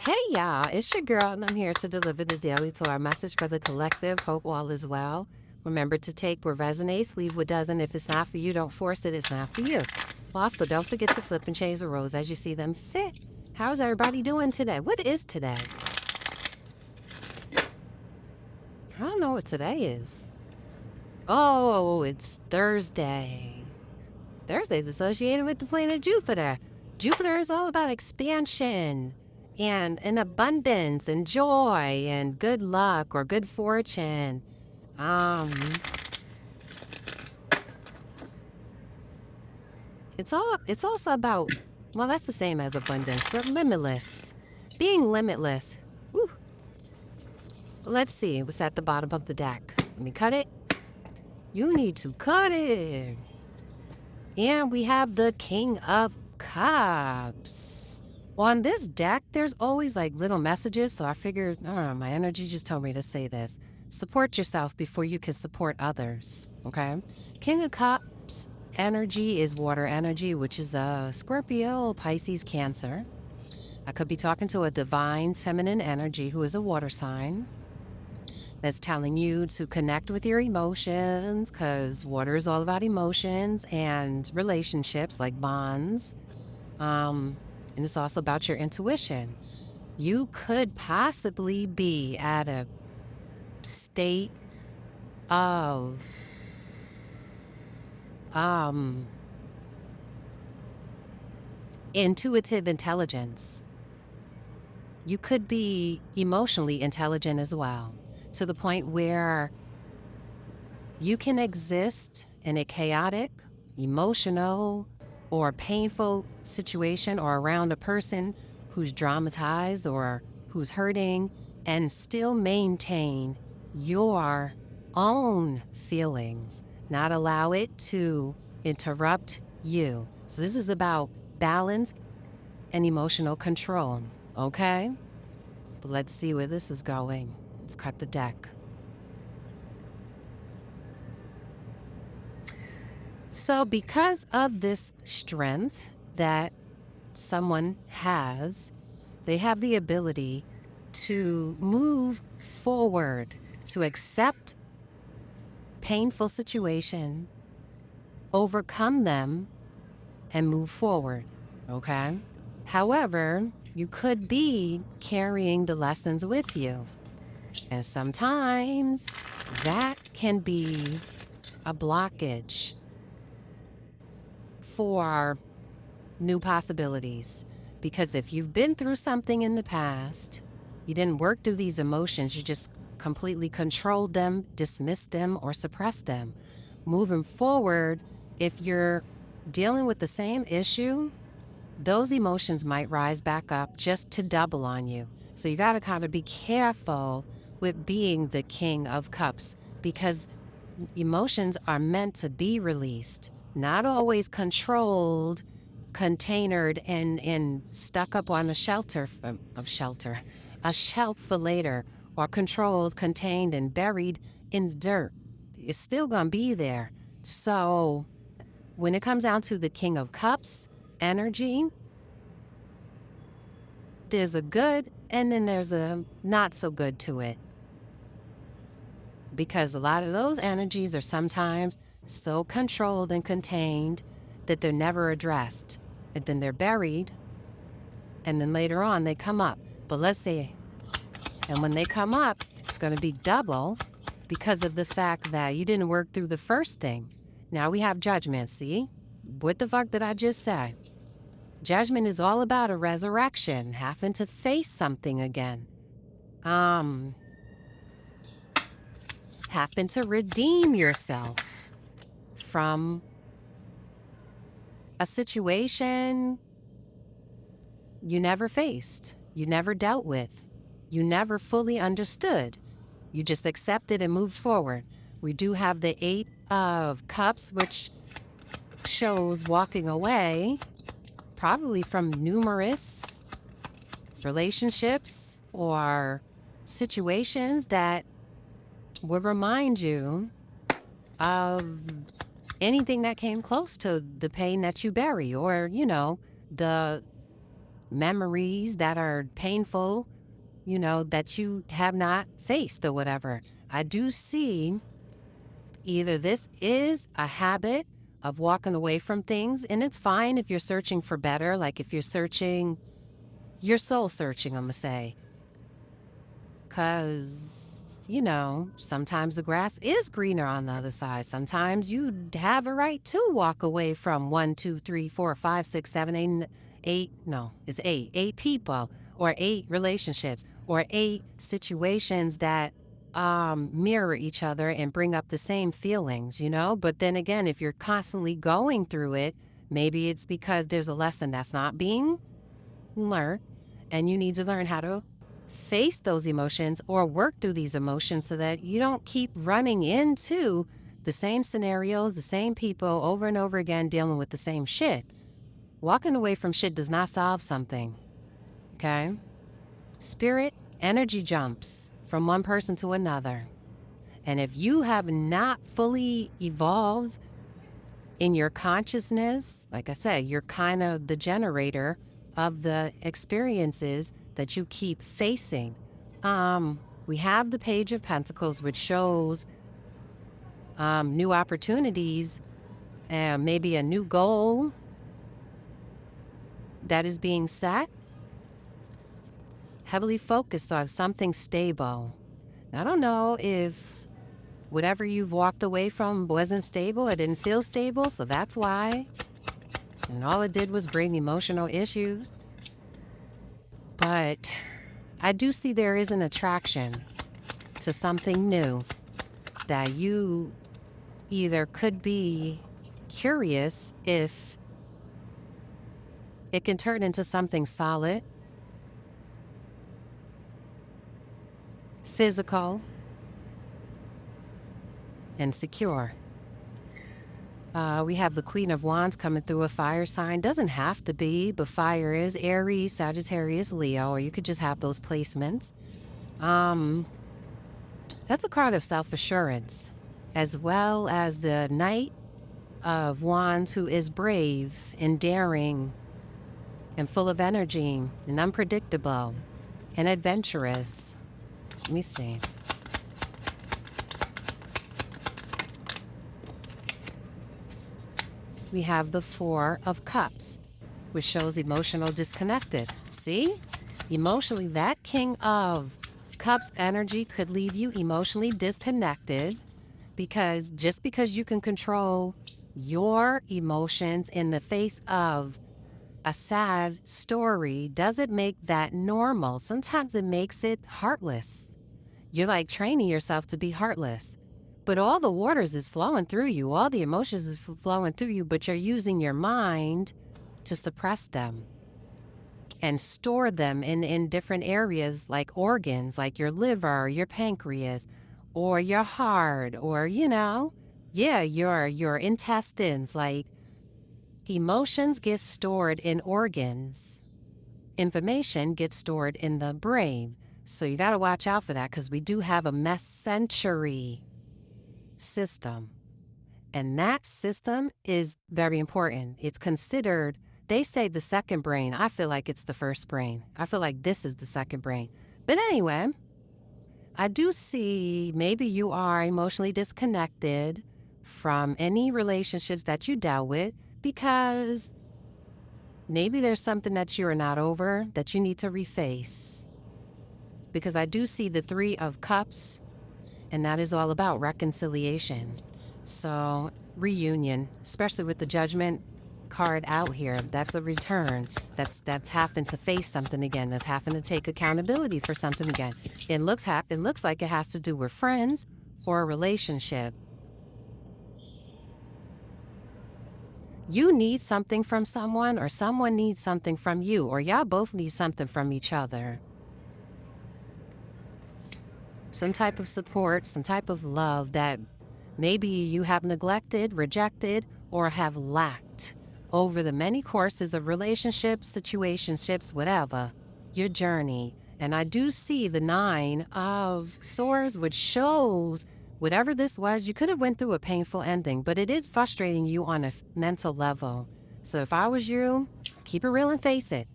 Hey y'all, it's your girl, and I'm here to deliver the daily Torah message for the collective. Hope all is well. Remember to take what resonates, leave what doesn't. If it's not for you, don't force it, it's not for you. Also, don't forget to flip and change the roles as you see them fit. How's everybody doing today? What is today? I don't know what today is. Oh, it's Thursday. Thursday's associated with the planet Jupiter. Jupiter is all about expansion and abundance and joy and good luck or good fortune. Um, it's also about, well, that's the same as abundance, but limitless. Being limitless. Woo. Let's see what's at the bottom of the deck. Let me cut it. You need to cut it. And we have the King of Cups. On this deck, there's always like little messages, so I figured, I don't know, my energy just told me to say this. Support yourself before you can support others, okay? King of Cups energy is water energy, which is a Scorpio, Pisces, Cancer. I could be talking to a divine feminine energy who is a water sign that's telling you to connect with your emotions, because water is all about emotions and relationships like bonds. And it's also about your intuition. You could possibly be at a state of intuitive intelligence. You could be emotionally intelligent as well, to the point where you can exist in a chaotic, emotional, or painful situation or around a person who's dramatized or who's hurting and still maintain your own feelings, not allow it to interrupt you. So this is about balance and emotional control, okay? But let's see where this is going. Let's cut the deck. So because of this strength that someone has, they have the ability to move forward, to accept painful situation, overcome them, and move forward, okay? However, you could be carrying the lessons with you. And sometimes that can be a blockage for new possibilities. Because if you've been through something in the past, you didn't work through these emotions, you just completely controlled them, dismissed them, or suppressed them. Moving forward, if you're dealing with the same issue, those emotions might rise back up just to double on you. So you got to kind of be careful with being the King of Cups, because emotions are meant to be released, not always controlled, containered, and stuck up on a shelf for later, or controlled, contained, and buried in the dirt. It's still going to be there. So when it comes down to the King of Cups energy, there's a good and then there's a not so good to it. Because a lot of those energies are sometimes so controlled and contained that they're never addressed. And then they're buried, and then later on they come up. But let's say, and when they come up, it's going to be double because of the fact that you didn't work through the first thing. Now we have judgment, see? What the fuck did I just say? Judgment is all about a resurrection, having to face something again. Having to redeem yourself from a situation you never faced, you never dealt with, you never fully understood. You just accepted and moved forward. We do have the Eight of Cups, which shows walking away, probably from numerous relationships or situations that would remind you of anything that came close to the pain that you bury, or, you know, the memories that are painful, that you have not faced or whatever. I do see either this is a habit of walking away from things, and it's fine if you're searching for better, like if you're searching, you're soul searching, I'm going to say. Because, sometimes the grass is greener on the other side. Sometimes you have a right to walk away from 1, 2, 3, 4, 5, 6, 7, 8, 8, no, it's 8, 8 people, or 8 relationships, or 8 situations that mirror each other and bring up the same feelings, But then again, if you're constantly going through it, maybe it's because there's a lesson that's not being learned, and you need to learn how to face those emotions or work through these emotions so that you don't keep running into the same scenarios, the same people over and over again dealing with the same shit. Walking away from shit does not solve something, okay? Spirit energy jumps from one person to another. And if you have not fully evolved in your consciousness, like I said, you're kind of the generator of the experiences that you keep facing. We have the Page of Pentacles, which shows new opportunities and maybe a new goal that is being set, heavily focused on something stable. I don't know if whatever you've walked away from wasn't stable, it didn't feel stable, so that's why. And all it did was bring emotional issues. But I do see there is an attraction to something new that you either could be curious if it can turn into something solid, physical, and secure. We have the Queen of Wands coming through a fire sign. Doesn't have to be, but fire is Aries, Sagittarius, Leo, or you could just have those placements. That's a card of self-assurance, as well as the Knight of Wands, who is brave and daring and full of energy and unpredictable and adventurous. Let me see. We have the Four of Cups, which shows emotional disconnected. See? Emotionally, that King of Cups energy could leave you emotionally disconnected, because just because you can control your emotions in the face of a sad story doesn't make that normal. Sometimes it makes it heartless. You're like training yourself to be heartless. But all the waters is flowing through you. All the emotions is flowing through you, but you're using your mind to suppress them and store them in different areas, like organs, like your liver, your pancreas, or your heart, or, your intestines. Like, emotions get stored in organs. Information gets stored in the brain. So you got to watch out for that, because we do have a mesentery system. And that system is very important. It's considered, they say, the second brain. I feel like it's the first brain. I feel like this is the second brain. But anyway, I do see maybe you are emotionally disconnected from any relationships that you dealt with, because maybe there's something that you're not over that you need to reface. Because I do see the Three of Cups, and that is all about reconciliation. So, reunion, especially with the Judgment card out here, that's a return. That's having to face something again. That's having to take accountability for something again. It looks like it has to do with friends or a relationship. You need something from someone, or someone needs something from you, or y'all both need something from each other. Some type of support, some type of love that maybe you have neglected, rejected, or have lacked over the many courses of relationships, situationships, whatever, your journey. And I do see the Nine of Swords, which shows whatever this was, you could have went through a painful ending, but it is frustrating you on a mental level. So if I was you, keep it real and face it.